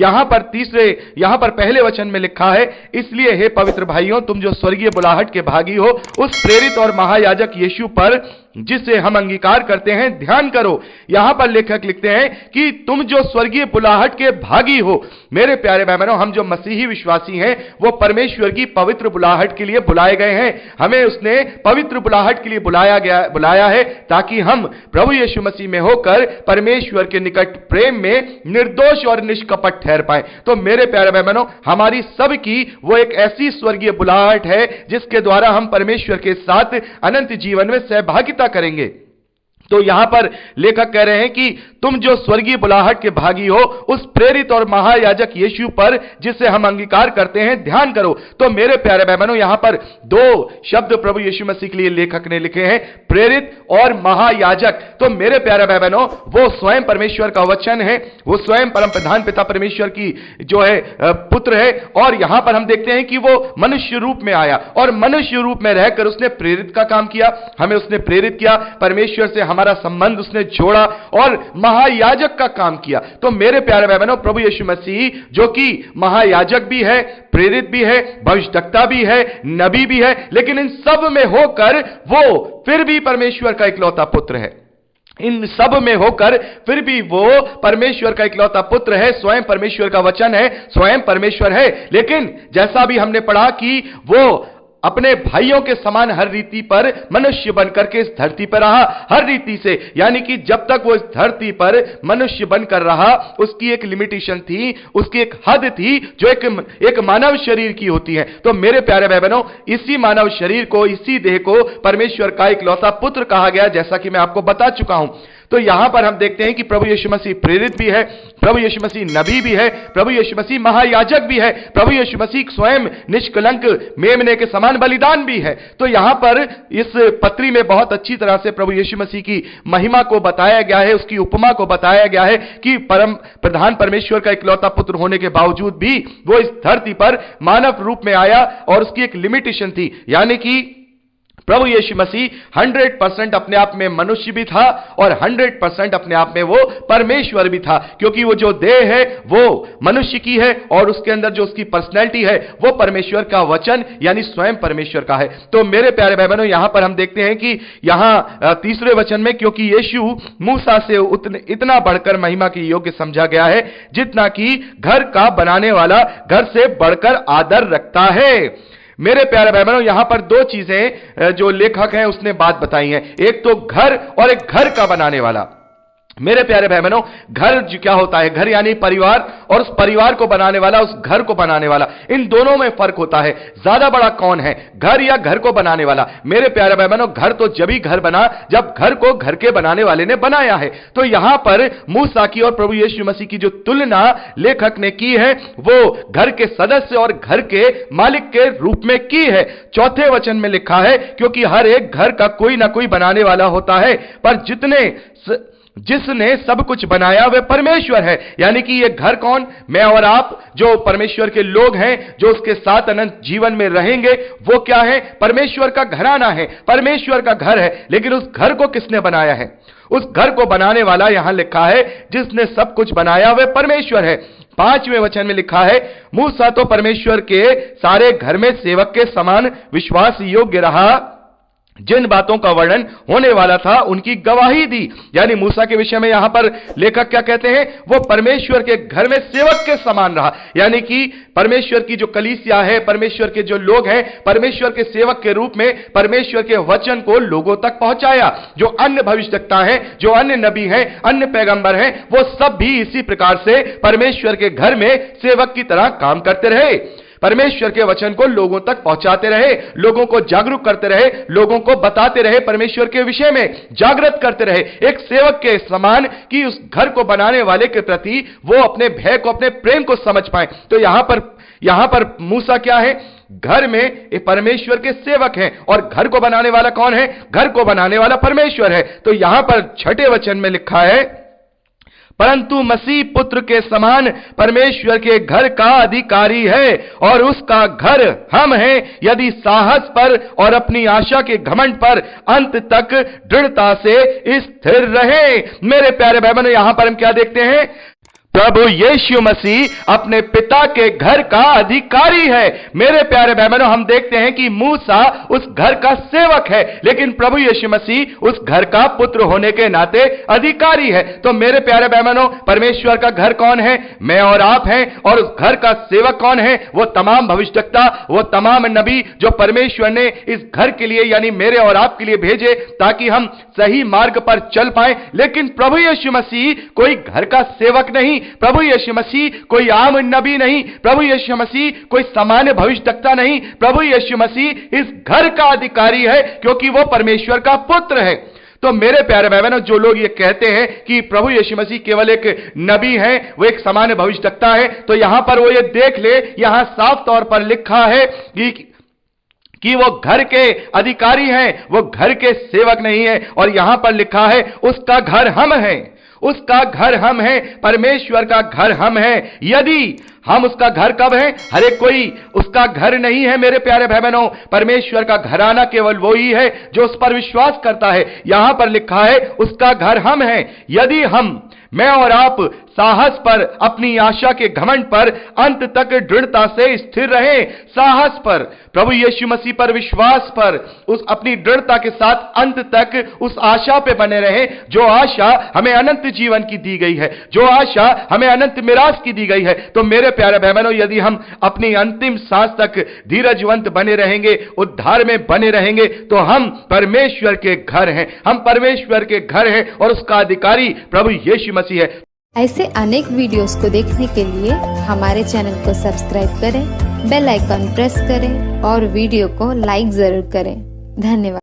यहां पर पहले वचन में लिखा है, इसलिए हे पवित्र भाइयों, तुम जो स्वर्गीय बुलाहट के भागी हो, उस प्रेरित और महायाजक यीशु पर जिसे हम अंगीकार करते हैं ध्यान करो। यहां पर लेखक लिखते हैं कि तुम जो स्वर्गीय बुलाहट के भागी हो। मेरे प्यारे भाई बहनों, हम जो मसीही विश्वासी हैं वो परमेश्वर की पवित्र बुलाहट के लिए बुलाए गए हैं। हमें उसने पवित्र बुलाहट के लिए बुलाया है ताकि हम प्रभु यीशु मसीह में होकर परमेश्वर के निकट प्रेम में निर्दोष और निष्कपट ठहर पाए। तो मेरे प्यारे भाई बहनों, हमारी सबकी वो एक ऐसी स्वर्गीय बुलाहट है जिसके द्वारा हम परमेश्वर के साथ अनंत जीवन में सहभागिता करेंगे। तो यहां पर लेखक कह रहे हैं कि तुम जो स्वर्गीय बुलाहट के भागी हो, उस प्रेरित और महायाजक यीशु पर जिसे हम अंगीकार करते हैं ध्यान करो। तो मेरे प्यारे भाई बहनों, यहां पर दो शब्द प्रभु यीशु मसीह के लिए लेखक ने लिखे हैं, प्रेरित और महायाजक। तो मेरे प्यारे भाई बहनों, वो स्वयं परमेश्वर का वचन है, वो स्वयं परम प्रधान पिता परमेश्वर की जो है पुत्र है। और यहां पर हम देखते हैं कि वो मनुष्य रूप में आया और मनुष्य रूप में रहकर उसने प्रेरित का काम किया, हमें उसने प्रेरित किया, परमेश्वर से हमारा संबंध उसने जोड़ा और महायाजक का काम किया। तो मेरे प्यारे भाई बहनों, प्रभु यीशु मसीह जो कि महायाजक भी है, प्रेरित भी है, भविष्यद्वक्ता भी है, नबी भी है, लेकिन इन सब में होकर वो फिर भी परमेश्वर का इकलौता पुत्र है। इन सब में होकर फिर भी वो परमेश्वर का इकलौता पुत्र है, स्वयं परमेश्वर का वचन है, स्वयं परमेश्वर है। लेकिन जैसा भी हमने पढ़ा कि वो अपने भाइयों के समान हर रीति पर मनुष्य बनकर के इस धरती पर रहा, हर रीति से, यानी कि जब तक वो इस धरती पर मनुष्य बनकर रहा उसकी एक लिमिटेशन थी, उसकी एक हद थी जो एक मानव शरीर की होती है। तो मेरे प्यारे भाई बहनों, इसी मानव शरीर को, इसी देह को परमेश्वर का इकलौता पुत्र कहा गया, जैसा कि मैं आपको बता चुका हूं। तो यहां पर हम देखते हैं कि प्रभु यीशु मसीह प्रेरित भी है, प्रभु यीशु मसीह नबी भी है, प्रभु यीशु मसीह महायाजक भी है, प्रभु यीशु मसीह स्वयं निष्कलंक मेमने के समान बलिदान भी है। तो यहां पर इस पत्री में बहुत अच्छी तरह से प्रभु यीशु मसीह की महिमा को बताया गया है, उसकी उपमा को बताया गया है कि परम प्रधान परमेश्वर का इकलौता पुत्र होने के बावजूद भी वो इस धरती पर मानव रूप में आया और उसकी एक लिमिटेशन थी, यानी कि प्रभु यीशु मसीह 100% अपने आप में मनुष्य भी था और 100% अपने आप में वो परमेश्वर भी था, क्योंकि वो जो देह है वो मनुष्य की है और उसके अंदर जो उसकी पर्सनैलिटी है वो परमेश्वर का वचन यानी स्वयं परमेश्वर का है। तो मेरे प्यारे भाई बहनों, यहां पर हम देखते हैं कि यहां तीसरे वचन में, क्योंकि यीशु मूसा से इतना बढ़कर महिमा के योग्य समझा गया है जितना कि घर का बनाने वाला घर से बढ़कर आदर रखता है। मेरे प्यारे भाई बहनों, यहां पर दो चीजें जो लेखक हैं उसने बात बताई हैं, एक तो घर और एक घर का बनाने वाला। मेरे प्यारे भाई बहनों, घर क्या होता है? घर यानी परिवार, और उस परिवार को बनाने वाला, उस घर को बनाने वाला, इन दोनों में फर्क होता है। ज्यादा बड़ा कौन है, घर या घर को बनाने वाला? मेरे प्यारे भाई बहनों, घर तो जब ही घर बना जब घर को घर के बनाने वाले ने बनाया है। तो यहां पर मूसा की और प्रभु यीशु मसीह की जो तुलना लेखक ने की है वो घर के सदस्य और घर के मालिक के रूप में की है। चौथे वचन में लिखा है, क्योंकि हर एक घर का कोई ना कोई बनाने वाला होता है, पर जिसने सब कुछ बनाया वह परमेश्वर है। यानी कि ये घर कौन? मैं और आप जो परमेश्वर के लोग हैं, जो उसके साथ अनंत जीवन में रहेंगे, वो क्या है? परमेश्वर का घराना है, परमेश्वर का घर है। लेकिन उस घर को किसने बनाया है? उस घर को बनाने वाला यहां लिखा है, जिसने सब कुछ बनाया वह परमेश्वर है। 5वें वचन में लिखा है, मूसा तो परमेश्वर के सारे घर में सेवक के समान विश्वास योग्य रहा, जिन बातों का वर्णन होने वाला था उनकी गवाही दी। यानी मूसा के विषय में यहां पर लेखक क्या कहते हैं? वो परमेश्वर के घर में सेवक के समान रहा। यानी कि परमेश्वर की जो कलीसिया है, परमेश्वर के जो लोग हैं, परमेश्वर के सेवक के रूप में परमेश्वर के वचन को लोगों तक पहुंचाया। जो अन्य भविष्यद्वक्ता हैं, जो अन्य नबी हैं, अन्य पैगंबर हैं, वो सब भी इसी प्रकार से परमेश्वर के घर में सेवक की तरह काम करते रहे, परमेश्वर के वचन को लोगों तक पहुंचाते रहे, लोगों को जागरूक करते रहे, लोगों को बताते रहे, परमेश्वर के विषय में जागृत करते रहे, एक सेवक के समान कि उस घर को बनाने वाले के प्रति वो अपने भय को, अपने प्रेम को समझ पाए। तो यहां पर मूसा क्या है? घर में एक परमेश्वर के सेवक हैं, और घर को बनाने वाला कौन है? घर को बनाने वाला परमेश्वर है। तो यहां पर 6ठे वचन में लिखा है, परंतु मसीह पुत्र के समान परमेश्वर के घर का अधिकारी है, और उसका घर हम हैं, यदि साहस पर और अपनी आशा के घमंड पर अंत तक दृढ़ता से स्थिर रहे। मेरे प्यारे भाई बहनों, यहां पर हम क्या देखते हैं? प्रभु यीशु मसीह अपने पिता के घर का अधिकारी है। मेरे प्यारे भाई बहनों, हम देखते हैं कि मूसा उस घर का सेवक है, लेकिन प्रभु यीशु मसीह उस घर का पुत्र होने के नाते अधिकारी है। तो मेरे प्यारे भाई बहनों, परमेश्वर का घर कौन है? मैं और आप हैं। और उस घर का सेवक कौन है? वो तमाम भविष्यवक्ता, वो तमाम नबी जो परमेश्वर ने इस घर के लिए यानी मेरे और आपके लिए भेजे ताकि हम सही मार्ग पर चल पाए। लेकिन प्रभु यीशु मसीह कोई घर का सेवक नहीं, प्रभु यीशु मसीह कोई आम नबी नहीं, प्रभु यीशु मसीह कोई सामान्य भविष्यवक्ता नहीं। प्रभु यीशु मसीह इस घर का अधिकारी है क्योंकि वो परमेश्वर का पुत्र है। तो मेरे प्यारे भाई बहनों, जो लोग ये कहते हैं कि प्रभु यीशु मसीह केवल एक नबी है, वो एक सामान्य भविष्यवक्ता है, तो यहां पर वो ये देख ले, यहां साफ तौर पर लिखा है कि वो घर के अधिकारी हैं, वो घर के सेवक नहीं है। और यहां पर लिखा है उसका घर हम हैं, उसका घर हम हैं, परमेश्वर का घर हम हैं। यदि हम उसका घर कब है? हर एक कोई उसका घर नहीं है। मेरे प्यारे भाई बहनों, परमेश्वर का घराना केवल वो ही है जो उस पर विश्वास करता है। यहां पर लिखा है उसका घर हम हैं। यदि मैं और आप साहस पर, अपनी आशा के घमंड पर अंत तक दृढ़ता से स्थिर रहे, साहस पर, प्रभु यीशु मसीह पर विश्वास पर, उस अपनी दृढ़ता के साथ अंत तक उस आशा पे बने रहे जो आशा हमें अनंत जीवन की दी गई है, जो आशा हमें अनंत मिरास की दी गई है। तो मेरे प्यारे भाई बहनों, यदि हम अपनी अंतिम सांस तक धीरजवंत बने रहेंगे, उद्धार में बने रहेंगे, तो हम परमेश्वर के घर हैं, हम परमेश्वर के घर हैं और उसका अधिकारी प्रभु यीशु मसीह है। ऐसे अनेक वीडियोस को देखने के लिए हमारे चैनल को सब्सक्राइब करें, बेल आइकॉन प्रेस करें और वीडियो को लाइक जरूर करें। धन्यवाद।